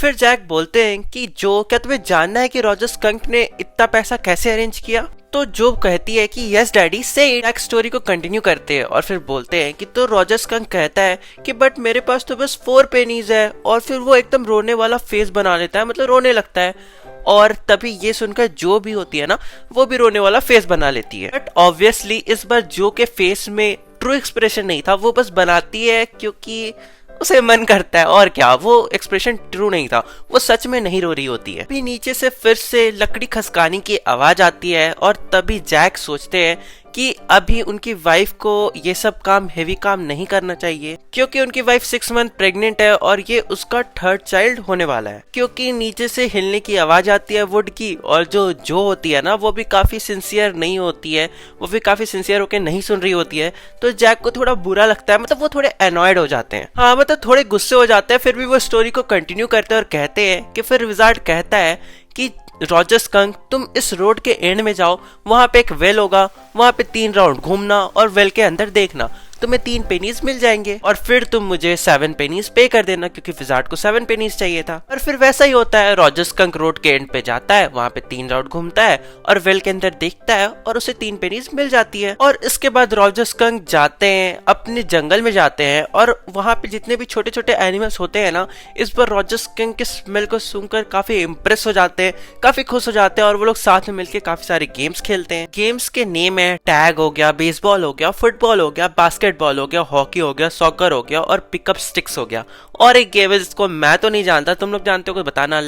फिर जैक बोलते हैं कि जो क्या तुम्हें जानना है कि रॉजर स्कंक ने इतना पैसा कैसे अरेंज किया। तो जो कहती है कि यस डैडी से जैक स्टोरी को कंटिन्यू करते हैं और फिर बोलते हैं कि तो रॉजर स्कंक कहता है कि बट मेरे पास तो बस 4 पेनीज है, और फिर वो एकदम रोने वाला फेस बना लेता है, मतलब रोने लगता है। और तभी ये सुनकर जो भी होती है ना वो भी रोने वाला फेस बना लेती है। बट ऑब्वियसली इस बार जो के फेस में ट्रू एक्सप्रेशन नहीं था, वो बस बनाती है क्योंकि उसे मन करता है, और क्या, वो एक्सप्रेशन ट्रू नहीं था, वो सच में नहीं रो रही होती है। फिर नीचे से फिर से लकड़ी खसकाने की आवाज आती है और तभी जैक सोचते हैं कि अभी उनकी वाइफ को ये सब काम, हेवी काम नहीं करना चाहिए, क्योंकि उनकी वाइफ 6 मंथ प्रेग्नेंट है और ये उसका 3rd चाइल्ड होने वाला है। क्योंकि नीचे से हिलने की आवाज आती है वुड की, और जो होती है ना वो भी काफी सिंसियर नहीं होती है, वो भी काफी सिंसियर होकर नहीं सुन रही होती है। तो जैक को थोड़ा बुरा लगता है, मतलब वो थोड़े एनॉयड हो जाते हैं, हाँ मतलब थोड़े गुस्से हो जाते हैं। फिर भी वो स्टोरी को कंटिन्यू करते हैं और कहते हैं कि फिर विजार्ड कहता है कि रॉजर स्कंक तुम इस रोड के एंड में जाओ, वहां पे एक वेल होगा, वहां पे 3 राउंड घूमना और वेल के अंदर देखना, तुम्हें 3 पेनीज मिल जाएंगे और फिर तुम मुझे 7 पेनीज पे कर देना, क्योंकि विजार्ड को 7 पेनीज चाहिए था। और फिर वैसा ही होता है, रॉजर स्कंक रोड के एंड पे जाता है, वहां पे 3 राउंड घूमता है और वेल के अंदर देखता है और उसे 3 पेनीज मिल जाती है। और इसके बाद रॉजर स्कंक जाते हैं अपने जंगल में जाते हैं और वहां पे जितने भी छोटे छोटे एनिमल्स होते हैं ना, इस बार रॉजर स्कंक के स्मेल को सुनकर काफी इम्प्रेस हो जाते हैं, काफी खुश हो जाते हैं और वो लोग साथ में मिलकर काफी सारे गेम्स खेलते हैं। गेम्स के नेम है टैग हो गया, बेसबॉल हो गया, फुटबॉल हो गया, बास्केटबॉल हो गया, हॉकी हो गया, सॉकर हो गया और पिकअप स्टिक्स हो गया। और एक गेम है जिसको मैं तो नहीं जानता, तुम लोग जानते हो कोई बताना,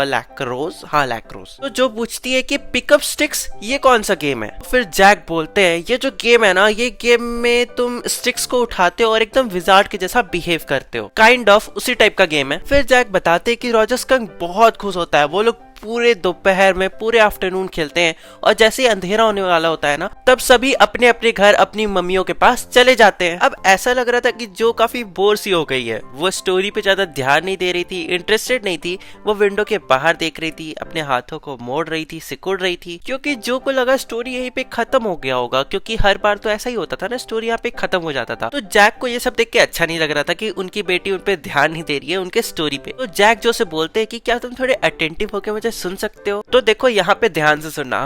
लैक्रोस, हाँ लैक्रोस। तो जो पूछती है कि पिकअप स्टिक्स ये कौन सा गेम है, फिर जैक बोलते हैं ये जो गेम है ना, ये गेम में तुम स्टिक्स को उठाते हो और एकदम विजार्ड के जैसा बिहेव करते हो, काइंड ऑफ उसी टाइप का गेम है। फिर जैक बताते हैं कि रॉजर स्कंक बहुत खुश होता है, वो लोग पूरे दोपहर में, पूरे आफ्टरनून खेलते हैं और जैसे ही अंधेरा होने वाला होता है ना, तब सभी अपने अपने घर अपनी मम्मियों के पास चले जाते हैं। अब ऐसा लग रहा था कि जो काफी बोर सी हो गई है, वो स्टोरी पे ज्यादा ध्यान नहीं दे रही थी, इंटरेस्टेड नहीं थी, वो विंडो के बाहर देख रही थी, अपने हाथों को मोड़ रही थी, सिकुड़ रही थी, क्योंकि जो को लगा स्टोरी यहीं पे खत्म हो गया होगा, क्योंकि हर बार तो ऐसा ही होता था ना, स्टोरी यहाँ पे खत्म हो जाता था। तो जैक को ये सब देख के अच्छा नहीं लग रहा था कि उनकी बेटी उन पे ध्यान नहीं दे रही है, उनके स्टोरी पे। तो जैक जो से बोलते हैं कि क्या तुम थोड़े अटेंटिव होकर मुझे सुन सकते हो। तो देखो यहाँ पे ध्यान से सुनना,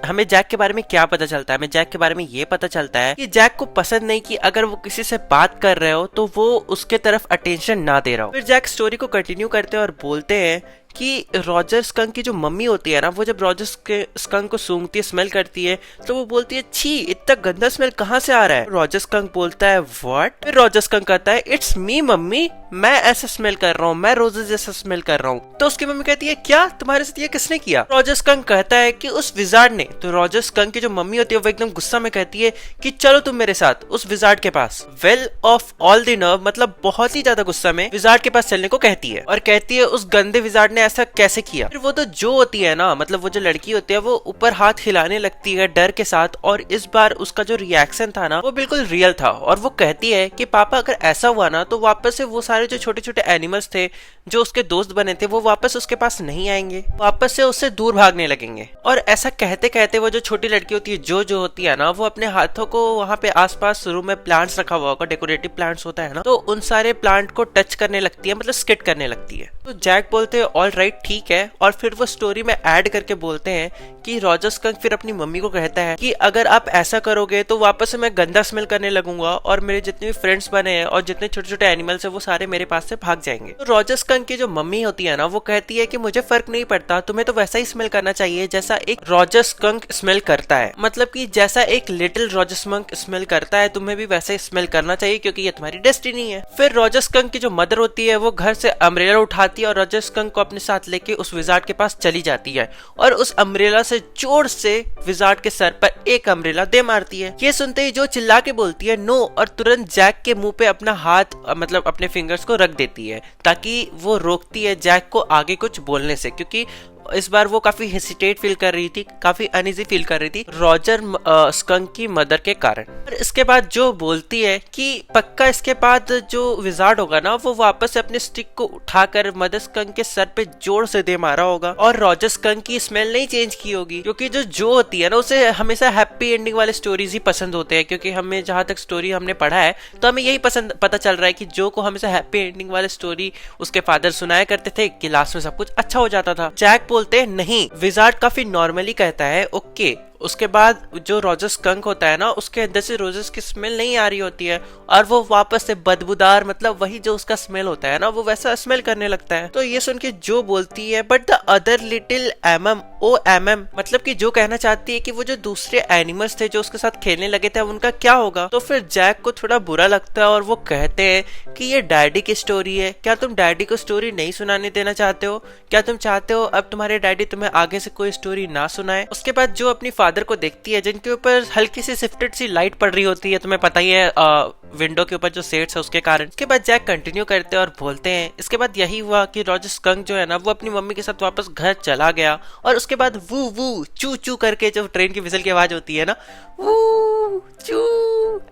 हमें जैक के बारे में क्या पता चलता है, हमें जैक के बारे में ये पता चलता है कि जैक को पसंद नहीं कि अगर वो किसी से बात कर रहे हो तो वो उसके तरफ अटेंशन ना दे रहा हो। फिर जैक स्टोरी को कंटिन्यू करते हैं और बोलते हैं कि रॉजर स्कंक की जो मम्मी होती है ना, वो जब रॉजर स्कंक को सूंघती है, स्मेल करती है, तो वो बोलती है छी इतना गंदा स्मेल कहाँ से आ रहा है। रॉजर स्कंक बोलता है व्हाट। फिर रॉजर स्कंक कहता है इट्स मी मम्मी, मैं ऐसा स्मेल कर रहा हूँ, मैं रोजेस जैसा स्मेल कर रहा हूँ। तो उसकी मम्मी कहती है क्या, तुम्हारे साथ ये किसने किया। रॉजर स्कंक कहता है कि उस विजार्ड ने। तो रॉजर स्कंक की जो मम्मी होती है वो एकदम गुस्सा में कहती है कि चलो तुम मेरे साथ उस विजार्ड के पास। Well of all the nerve, मतलब बहुत ही ज्यादा गुस्सा में विजार्ड के पास चलने को कहती है और कहती है उस गंदे विजार्ड ने ऐसा कैसे किया। फिर वो तो जो होती है ना, मतलब वो जो लड़की होती है, वो ऊपर हाथ हिलाने लगती है डर के साथ, और इस बार उसका जो रिएक्शन था ना वो बिल्कुल रियल था। और वो कहती है कि पापा अगर ऐसा हुआ ना तो वापस से वो सारे जो छोटे छोटे एनिमल्स थे जो उसके दोस्त बने थे वो वापस उसके पास नहीं आएंगे, वापस से उससे दूर भागने लगेंगे। और ऐसा कहते कहते वो जो छोटी लड़की होती है जो होती है ना, वो अपने हाथों को वहां पे आसपास रूम में प्लांट्स रखा हुआ होगा, डेकोरेटिव प्लांट्स होता है ना, तो उन सारे प्लांट को टच करने लगती है, मतलब स्किट करने लगती है। तो जैक बोलते हैं ऑल राइट ठीक है। और फिर वो स्टोरी में ऐड करके बोलते हैं कि रॉजर स्कंक फिर अपनी मम्मी को कहता है कि अगर आप ऐसा करोगे तो वापस से मैं गंदा स्मेल करने लगूंगा और मेरे जितने भी फ्रेंड्स बने हैं और जितने छोटे छोटे एनिमल्स है वो सारे मेरे पास से भाग जाएंगे। तो रॉजर स्कंक की जो मम्मी होती है ना, वो कहती है कि मुझे फर्क नहीं पड़ता, तुम्हें तो वैसा ही स्मेल करना चाहिए जैसा एक रॉजर स्कंक स्मेल करता है, मतलब कि जैसा एक लिटिल रॉजर स्कंक स्मेल करता है तुम्हें भी वैसा ही स्मेल करना चाहिए, क्योंकि ये तुम्हारी डेस्टिनी है। फिर रॉजर स्कंक की जो मदर होती है वो घर से अम्ब्रेला उठाती है और रॉजर स्कंक को अपने साथ लेके उस विजार्ड के पास चली जाती है और उस अम्ब्रेला से जोर से विजार्ड के सर पर एक अम्ब्रेला दे मारती है। ये सुनते ही जो चिल्ला के बोलती है नो, और तुरंत जैक के मुंह पे अपना हाथ, मतलब अपने फिंगर्स को रख देती है ताकि वो रोकती है जैक को आगे कुछ बोलने से, क्योंकि इस बार वो काफी हेसिटेट फील कर रही थी, काफी अनइजी फील कर रही थी रॉजर स्कंक की मदर के कारण। और इसके बाद जो बोलती है कि पक्का इसके बाद जो विजार्ड होगा ना वो वापस से अपने स्टिक को उठाकर मदर स्कंक के सर पे जोर से दे मारा होगा और रॉजर स्कंक की स्मेल नहीं चेंज की होगी, क्योंकि जो होती है ना उसे हमेशा हैप्पी एंडिंग वाले स्टोरीज ही पसंद होते हैं। क्योंकि हमें जहां तक स्टोरी हमने पढ़ा है तो हमें यही पसंद पता चल रहा है कि जो को हमेशा हैप्पी एंडिंग वाले स्टोरी उसके फादर सुनाया करते थे कि लास्ट में सब कुछ अच्छा हो जाता था। जैक बोलते हैं नहीं, विजार्ड काफी नॉर्मली कहता है ओके। उसके बाद जो रॉजर स्कंक होता है ना उसके अंदर से रोजेस की स्मेल नहीं आ रही होती है और वो वापस से बदबूदार, मतलब वही जो उसका स्मेल होता है ना वो वैसा स्मेल करने लगता है। तो ये सुन के जो बोलती है but the other little MM, मतलब कि जो कहना चाहती है कि वो जो दूसरे एनिमल्स थे जो उसके साथ खेलने लगे थे उनका क्या होगा। तो फिर जैक को थोड़ा बुरा लगता है और वो कहते हैं कि ये डैडी की स्टोरी है, क्या तुम डैडी को स्टोरी नहीं सुनाने देना चाहते हो? क्या तुम चाहते हो अब तुम्हारे डैडी तुम्हें आगे से कोई स्टोरी ना सुनाए? उसके बाद जो अपनी फादर को देखती है जिनके ऊपर हल्की सी शिफ्टेड सी लाइट पड़ रही होती है, तुम्हें पता ही है विंडो के ऊपर जो सेट्स है उसके कारण। उसके बाद जैक कंटिन्यू करते हैं और बोलते हैं इसके बाद यही हुआ कि रॉजर स्कंक जो है ना वो अपनी मम्मी के साथ वापस घर चला गया और उसके बाद वू वू चू चू करके जो ट्रेन की विसल की आवाज होती है ना, वू चू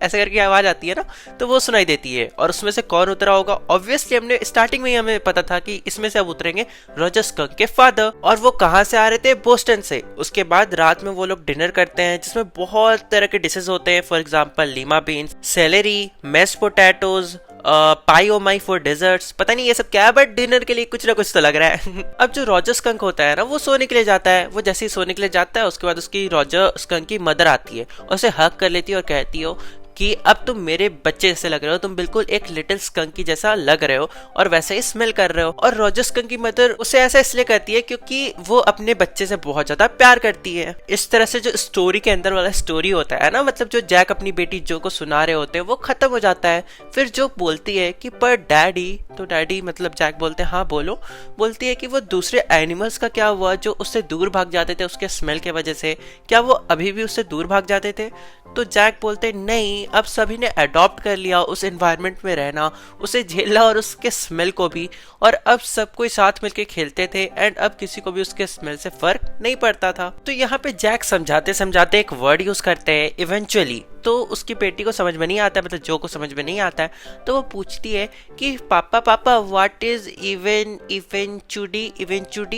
ऐसे करके आवाज आती है ना, तो वो सुनाई देती है। और उसमें से कौन उतरा होगा? ऑब्वियसली हमने स्टार्टिंग में ही हमें पता था कि इसमें से अब उतरेंगे रॉजर स्कंक के फादर। और वो कहां से आ रहे थे? बोस्टन से। उसके बाद रात में वो लोग डिनर करते हैं जिसमें बहुत तरह के डिशेज होते हैं, for example lima beans, celery, mash potatoes, pie oh my for desserts. पता नहीं ये सब क्या है बट डिनर के लिए कुछ ना कुछ तो लग रहा है। अब जो रॉजर स्कंक होता है ना वो सोने के लिए जाता है। वो जैसे ही सोने के लिए जाता है उसके बाद उसकी रॉजर स्कंक की मदर आती है और उसे हक कर लेती है और कहती हो कि अब तुम मेरे बच्चे जैसे लग रहे हो, तुम बिल्कुल एक लिटिल स्कंक की जैसा लग रहे हो और वैसे ही स्मेल कर रहे हो। और रॉजर स्कंक की मदर उसे ऐसा इसलिए कहती है क्योंकि वो अपने बच्चे से बहुत ज्यादा प्यार करती है। इस तरह से जो स्टोरी के अंदर वाला स्टोरी होता है ना, मतलब जो जैक अपनी बेटी जो को सुना रहे होते हैं वो खत्म हो जाता है। फिर जो बोलती है कि पर डैडी, तो डैडी मतलब जैक बोलते हैं हाँ बोलो। बोलती है कि वो दूसरे एनिमल्स का क्या हुआ जो उससे दूर भाग जाते थे उसके स्मेल के वजह से, क्या वो अभी भी उससे दूर भाग जाते थे? तो जैक बोलते नहीं, अब सभी ने अडॉप्ट कर लिया उस एनवायरनमेंट में रहना, उसे झेला और उसके स्मेल को भी, और अब सब कोई साथ मिलके खेलते थे एंड अब किसी को भी उसके स्मेल से फर्क नहीं पड़ता था। तो यहाँ पे जैक समझाते समझाते एक वर्ड यूज करते हैं इवेंचुअली। तो उसकी बेटी को समझ में नहीं आता है, मतलब जो को समझ में नहीं आता है, तो वो पूछती है कि पापा पापा व्हाट इज इवेंचुडी।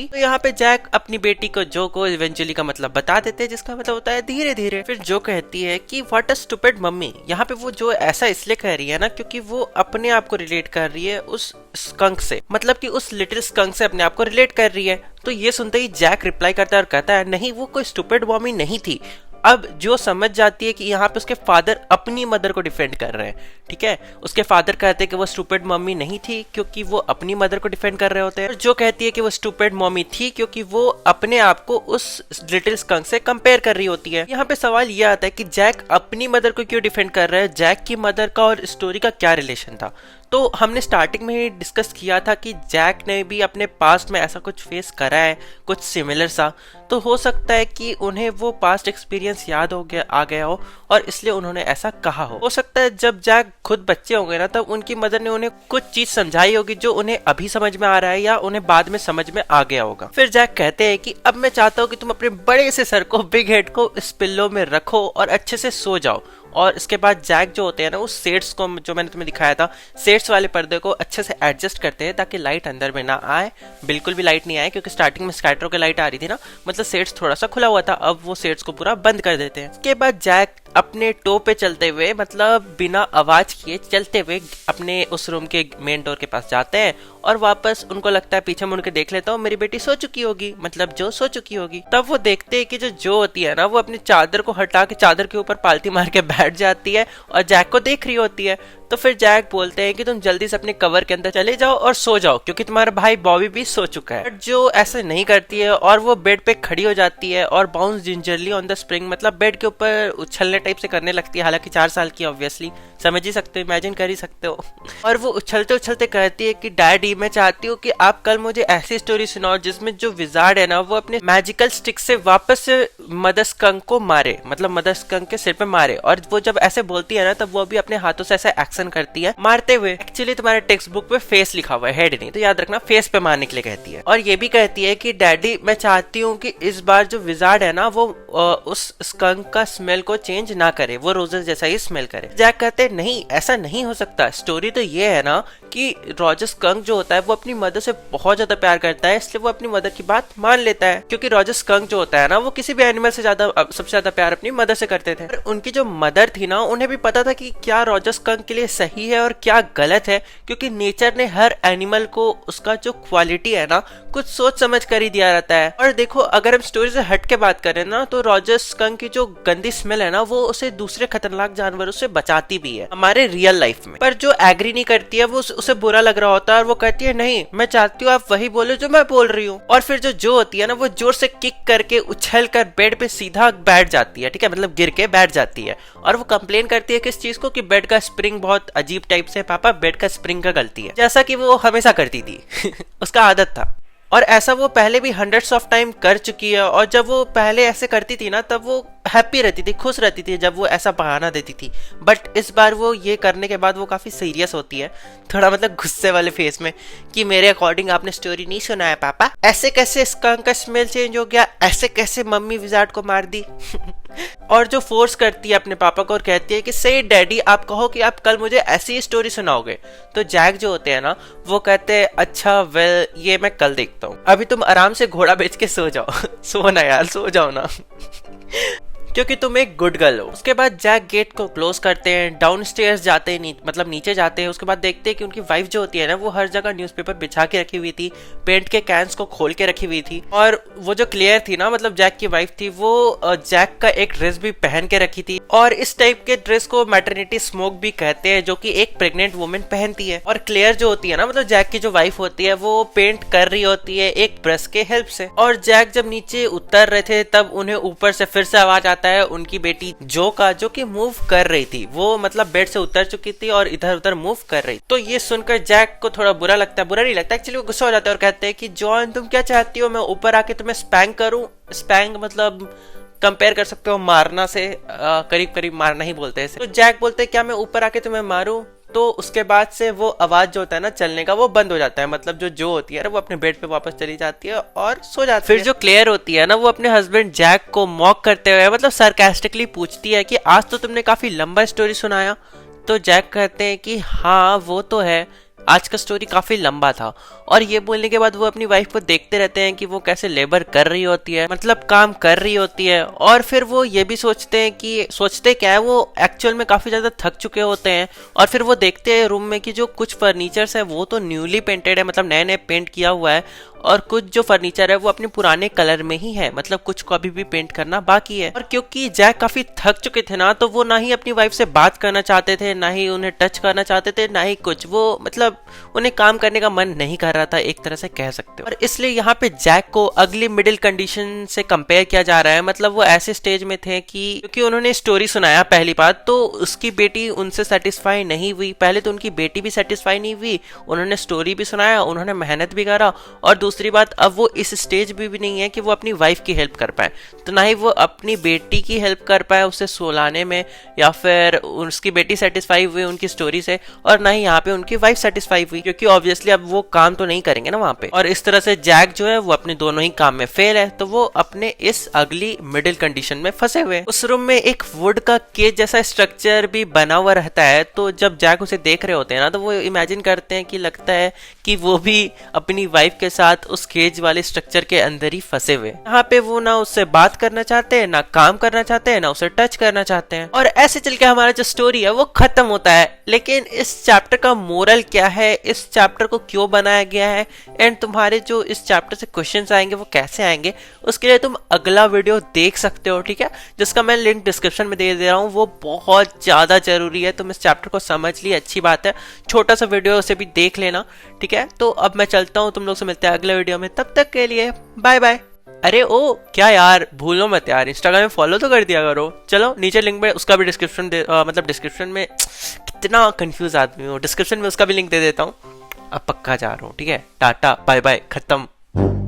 तो यहाँ पे जैक अपनी बेटी को जो को इवेंचुअली का मतलब बता देते हैं जिसका मतलब होता है धीरे धीरे। फिर जो कहती है कि व्हाट अ स्टूपिड मम्मी। यहाँ पे वो जो ऐसा इसलिए कह रही है ना क्योंकि वो अपने आप को रिलेट कर रही है उस स्कंक से, मतलब कि उस लिटिल स्कंक से अपने आप को रिलेट कर रही है। तो ये सुनते ही जैक रिप्लाई करता है और कहता है नहीं, वो कोई स्टूपिड मम्मी नहीं थी। अब जो समझ जाती है कि यहाँ पे उसके फादर अपनी मदर को डिफेंड कर रहे हैं, ठीक है। उसके फादर कहते हैं कि वो स्टूपिड मम्मी नहीं थी क्योंकि वो अपनी मदर को डिफेंड कर रहे होते हैं। जो कहती है कि वो स्टूपिड मम्मी थी क्योंकि वो अपने आप को उस लिटिल स्कंक से कंपेयर कर रही होती है। यहाँ पे सवाल ये आता है कि जैक अपनी मदर को क्यों डिफेंड कर रहा है, जैक की मदर का और स्टोरी का क्या रिलेशन था। तो हमने स्टार्टिंग में ही डिस्कस किया था कि जैक ने भी अपने पास्ट में ऐसा कुछ फेस करा है, कुछ सिमिलर सा। तो हो सकता है कि उन्हें वो पास्ट एक्सपीरियंस याद आ गया हो और इसलिए उन्होंने ऐसा कहा हो सकता है जब जैक खुद बच्चे होंगे ना तब उनकी मदर ने उन्हें कुछ चीज समझाई होगी जो उन्हें अभी समझ में आ रहा है या उन्हें बाद में समझ में आ गया होगा। फिर जैक कहते हैं कि अब मैं चाहता हूँ कि तुम अपने बड़े से सर को, बिग हेड को इस पिल्लो में रखो और अच्छे से सो जाओ। और इसके बाद जैक जो होते हैं ना उस सेट्स को, जो मैंने तुम्हें दिखाया था, सेट्स वाले पर्दे को अच्छे से एडजस्ट करते हैं ताकि लाइट अंदर में ना आए, बिल्कुल भी लाइट नहीं आए, क्योंकि स्टार्टिंग में स्कैटरों की लाइट आ रही थी ना, मतलब सेट्स थोड़ा सा खुला हुआ था, अब वो सेट्स को पूरा बंद कर देते हैं। इसके बाद जैक अपने टो पे चलते हुए, मतलब बिना आवाज किए चलते हुए अपने उस रूम के मेन डोर के पास जाते हैं और वापस उनको लगता है पीछे मुड़ के देख लेता हूँ मेरी बेटी सो चुकी होगी, मतलब जो सो चुकी होगी। तब वो देखते हैं कि जो होती है ना वो अपनी चादर को हटा के चादर के ऊपर पालती मार के बैठ जाती है और जैक को देख रही होती है। तो फिर जैक बोलते हैं कि तुम जल्दी से अपने कवर के अंदर चले जाओ और सो जाओ क्योंकि तुम्हारा भाई बॉबी भी सो चुका है। बट जो ऐसे नहीं करती है और वो बेड पे खड़ी हो जाती है और bounce gingerly on the spring, मतलब बेड के ऊपर उछलने टाइप से करने लगती है। हालांकि 4 साल की, ऑब्वियसली समझ ही सकते हो, इमेजिन कर ही सकते हो। और वो उछलते उछलते कहती है कि डैडी मैं चाहती हूँ कि आप कल मुझे ऐसी स्टोरी सुनाओ जिसमें जो विजार्ड है ना वो अपने मैजिकल स्टिक से वापस से मदर स्कंक को मारे, मतलब मदर स्कंक के सिर पे मारे। और वो जब ऐसे बोलती है ना तब वो भी अपने हाथों से ऐसा एक्शन करती है मारते हुए। एक्चुअली तुम्हारे टेक्स्ट बुक पे फेस लिखा हुआ है, हेड नहीं, तो याद रखना फेस पे मारने के लिए कहती है। और ये भी कहती है कि डैडी मैं चाहती हूँ कि इस बार जो विजार्ड है ना वो उस स्कंक का स्मेल को चेंज ना करे, वो रोजेस जैसा ही स्मेल करे। जैक कहते हैं नहीं ऐसा नहीं हो सकता, स्टोरी तो ये है ना कि रॉजर स्कंक जो होता है वो अपनी मदर से बहुत ज्यादा प्यार करता है, इसलिए वो अपनी मदर की बात मान लेता है। क्योंकि रॉजर स्कंक जो होता है ना वो किसी भी एनिमल से ज्यादा सबसे ज्यादा प्यार अपनी मदर से करते थे। और उनकी जो मदर थी ना उन्हें भी पता था कि क्या रॉजर स्कंक के लिए सही है और क्या गलत है, क्योंकि नेचर ने हर एनिमल को उसका जो क्वालिटी है ना कुछ सोच समझ कर ही दिया रहता है। और देखो अगर हम स्टोरी से हट के बात करें ना तो रॉजर स्कंक की जो गंदी स्मेल है ना वो उसे दूसरे खतरनाक जानवरों से बचाती भी है हमारे रियल लाइफ में। पर जो एग्री नहीं करती है वो उसे बुरा लग रहा होता है और वो कहती है नहीं मैं चाहती हूँ आप वही बोलो जो मैं बोल रही हूँ। और फिर जो होती है ना वो जोर से किक करके उछल कर बेड पे सीधा बैठ जाती है, ठीक है, मतलब गिर के बैठ जाती है। और वो कंप्लेन करती है किस चीज को, कि बेड का स्प्रिंग बहुत अजीब टाइप से, पापा बेड का स्प्रिंग का गलती है, जैसा कि वो हमेशा करती थी उसका आदत था। और ऐसा वो पहले भी हंड्रेड्स ऑफ टाइम कर चुकी है। और जब वो पहले ऐसे करती थी ना तब वो हैप्पी रहती थी, खुश रहती थी जब वो ऐसा बहाना देती थी। बट इस बार वो ये करने के बाद वो काफी सीरियस होती है, थोड़ा मतलब गुस्से वाले फेस में, कि मेरे अकॉर्डिंग आपने स्टोरी नहीं सुना है पापा, ऐसे कैसे स्कंक का स्मेल चेंज हो गया, ऐसे कैसे मम्मी विजार्ड को मार दी और जो फोर्स करती है अपने पापा को और कहती है कि सही डैडी आप कहो कि आप कल मुझे ऐसी ही स्टोरी सुनाओगे। तो जैक जो होते हैं ना वो कहते हैं अच्छा वेल ये मैं कल देखता हूँ, अभी तुम आराम से घोड़ा बेच के सो जाओ सो ना यार, सो जाओ ना क्योंकि तुम एक गुड गर्ल हो। उसके बाद जैक गेट को क्लोज करते हैं, डाउन स्टेयर्स जाते हैं, मतलब नीचे जाते हैं। उसके बाद देखते हैं कि उनकी वाइफ जो होती है ना वो हर जगह न्यूज़पेपर बिछा के रखी हुई थी, पेंट के कैंस को खोल के रखी हुई थी। और वो जो क्लेयर थी ना मतलब जैक की वाइफ थी वो जैक का एक ड्रेस भी पहन के रखी थी। और इस टाइप के ड्रेस को मैटरनिटी स्मोक भी कहते हैं, जो कि एक प्रेग्नेंट वुमेन पहनती है। और क्लेयर जो होती है ना मतलब जैक की जो वाइफ होती है वो पेंट कर रही होती है एक ब्रश के हेल्प से। और जैक जब नीचे उतर रहे थे तब उन्हें ऊपर से फिर से आवाज आता है उनकी बेटी जो का, जो कि मूव कर रही थी, वो मतलब बेड से उतर चुकी थी और इधर उधर मूव कर रही। तो ये सुनकर जैक को थोड़ा बुरा लगता है, बुरा नहीं लगता एक्चुअली, वो गुस्सा हो जाता है और कहते हैं कि जॉन तुम क्या चाहती हो, मैं ऊपर आके तुम्हें स्पैंक करूं। स्पैंक मतलब कंपेयर कर सकते हो मारना से, करीब करीब मारना ही बोलते हैं। तो जैक बोलते हैं क्या मैं ऊपर आके तुम्हें मारूं। तो उसके बाद से वो आवाज जो होता है ना चलने का वो बंद हो जाता है, मतलब जो होती है ना वो अपने बेड पे वापस चली जाती है और सो जाती है। फिर जो क्लेयर होती है ना वो अपने हस्बैंड जैक को मॉक करते हुए मतलब सरकास्टिकली पूछती है कि आज तो तुमने काफी लंबा स्टोरी सुनाया। तो जैक कहते हैं कि हाँ वो तो है, आज का स्टोरी काफी लंबा था। और ये बोलने के बाद वो अपनी वाइफ को देखते रहते हैं कि वो कैसे लेबर कर रही होती है, मतलब काम कर रही होती है। और फिर वो ये भी सोचते हैं कि सोचते क्या है वो एक्चुअल में काफी ज्यादा थक चुके होते हैं। और फिर वो देखते हैं रूम में कि जो कुछ फर्नीचर्स है वो तो न्यूली पेंटेड है, मतलब नए नए पेंट किया हुआ है, और कुछ जो फर्नीचर है वो अपने पुराने कलर में ही है, मतलब कुछ को अभी भी पेंट करना बाकी है। और क्योंकि जैक काफी थक चुके थे ना तो वो ना ही अपनी वाइफ से बात करना चाहते थे, ना ही उन्हें टच करना चाहते थे, ना ही कुछ, वो मतलब उन्हें काम करने का मन नहीं कर रहा था, एक तरह से कह सकते हो। और इसलिए यहाँ पे जैक को अगली मिडिल कंडीशन से कंपेयर किया जा रहा है, मतलब वो ऐसे स्टेज में थे कि क्योंकि उन्होंने स्टोरी सुनाया पहली बात तो उसकी बेटी उनसे सेटिस्फाई नहीं हुई। पहले तो उनकी बेटी भी सेटिस्फाई नहीं हुई, उन्होंने स्टोरी भी सुनाया, उन्होंने मेहनत भी करा, और दूसरी बात अब वो इस स्टेज भी नहीं है कि वो अपनी वाइफ की हेल्प कर पाए, तो ना ही वो अपनी बेटी की हेल्प कर पाए उसे सुलाने में, या फिर उसकी बेटी सेटिस्फाई हुई उनकी स्टोरी से, और ना ही यहाँ पे उनकी वाइफ सेटिस्फाई हुई, क्योंकि ऑब्वियसली अब वो काम तो नहीं करेंगे ना वहां पे। और इस तरह से जैक जो है वो अपने दोनों ही काम में फेल है, तो वो अपने इस अगली मिडिल कंडीशन में फंसे हुए। उस रूम में एक वुड का केज जैसा स्ट्रक्चर भी बना हुआ रहता है, तो जब जैक उसे देख रहे होते हैं ना तो वो इमेजिन करते हैं कि लगता है कि वो भी अपनी वाइफ के साथ उस केज वाले स्ट्रक्चर के अंदर ही फंसे हुए। यहाँ पे वो ना उससे बात करना चाहते हैं, ना काम करना चाहते हैं, ना उसे टच करना चाहते हैं। और ऐसे चल के हमारा जो स्टोरी है वो खत्म होता है। लेकिन इस चैप्टर का मोरल क्या है, इस चैप्टर को क्यों बनाया गया है, एंड तुम्हारे जो इस चैप्टर से क्वेश्चंस आएंगे वो कैसे आएंगे, उसके लिए तुम अगला वीडियो देख सकते हो, ठीक है, जिसका मैं लिंक डिस्क्रिप्शन में दे रहा हूँ। वो बहुत ज्यादा जरूरी है, तुम इस चैप्टर को समझ लिए, अच्छी बात है, छोटा सा वीडियो उसे भी देख लेना, ठीक है। तो अब मैं चलता हूँ, तुम लोग से मिलते हैं अगले वीडियो में, तब तक के लिए बाय बाय। अरे ओ क्या यार, भूलो मत यार, इंस्टाग्राम में फॉलो तो कर दिया करो। चलो नीचे लिंक में उसका भी डिस्क्रिप्शन मतलब डिस्क्रिप्शन में कितना कंफ्यूज आदमी हो, डिस्क्रिप्शन में उसका भी लिंक दे देता हूँ। अब पक्का जा रहा हूँ, ठीक है, टाटा बाय बाय, खत्म।